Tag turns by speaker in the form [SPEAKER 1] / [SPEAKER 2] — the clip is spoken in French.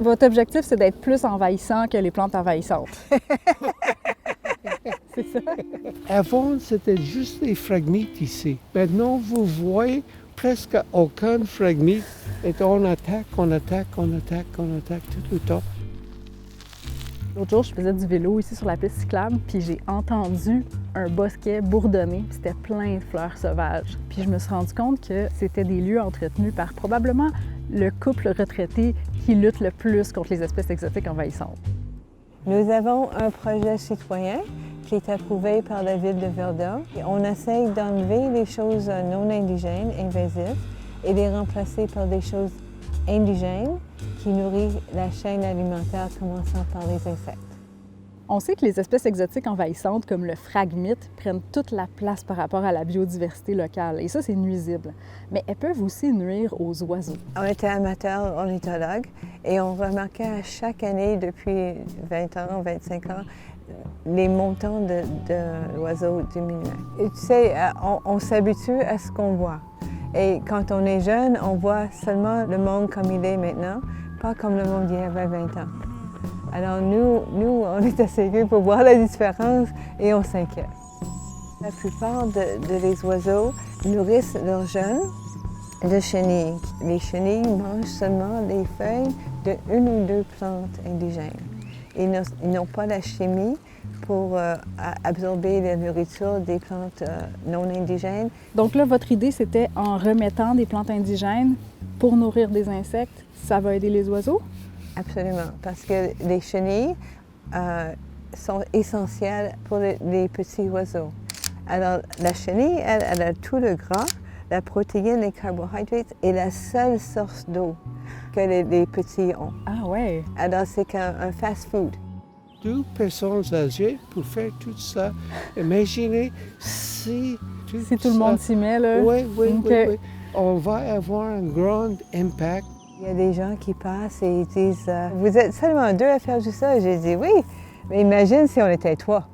[SPEAKER 1] Votre objectif, c'est d'être plus envahissant que les plantes envahissantes. C'est ça?
[SPEAKER 2] Avant, c'était juste des fragmites ici. Maintenant, vous voyez presque aucun fragmite. Et on attaque tout le temps.
[SPEAKER 1] L'autre jour, je faisais du vélo ici sur la piste cyclable, puis j'ai entendu un bosquet bourdonner, puis c'était plein de fleurs sauvages. Puis je me suis rendu compte que c'était des lieux entretenus par probablement le couple retraité qui lutte le plus contre les espèces exotiques envahissantes.
[SPEAKER 3] Nous avons un projet citoyen qui est approuvé par la ville de Verdun. On essaye d'enlever les choses non indigènes, invasives, et les remplacer par des choses indigènes qui nourrissent la chaîne alimentaire, commençant par les insectes.
[SPEAKER 1] On sait que les espèces exotiques envahissantes, comme le phragmite, prennent toute la place par rapport à la biodiversité locale. Et ça, c'est nuisible. Mais elles peuvent aussi nuire aux oiseaux.
[SPEAKER 3] On était amateurs ornithologues et on remarquait à chaque année, depuis 20 ans, 25 ans, les montants d'oiseaux diminuaient. Et tu sais, on s'habitue à ce qu'on voit. Et quand on est jeune, on voit seulement le monde comme il est maintenant, pas comme le monde il y avait 20 ans. Alors nous, on est assez vieux pour voir la différence et on s'inquiète. La plupart des oiseaux nourrissent leurs jeunes de chenilles. Les chenilles mangent seulement les feuilles de une ou deux plantes indigènes. Ils n'ont pas la chimie pour absorber la nourriture des plantes non indigènes.
[SPEAKER 1] Donc là, votre idée, c'était en remettant des plantes indigènes pour nourrir des insectes, ça va aider les oiseaux?
[SPEAKER 3] Absolument, parce que les chenilles sont essentielles pour les petits oiseaux. Alors, la chenille, elle a tout le gras, la protéine, les carbohydrates et la seule source d'eau que les petits ont.
[SPEAKER 1] Ah ouais!
[SPEAKER 3] Alors, c'est un fast-food.
[SPEAKER 2] 2 personnes âgées pour faire tout ça. Imaginez si tout
[SPEAKER 1] le monde s'y met, là.
[SPEAKER 2] Oui,
[SPEAKER 1] Okay.
[SPEAKER 2] oui. On va avoir un grand impact.
[SPEAKER 3] Il y a des gens qui passent et ils disent « Vous êtes seulement 2 à faire tout ça? » J'ai dit « Oui, mais imagine si on était 3. »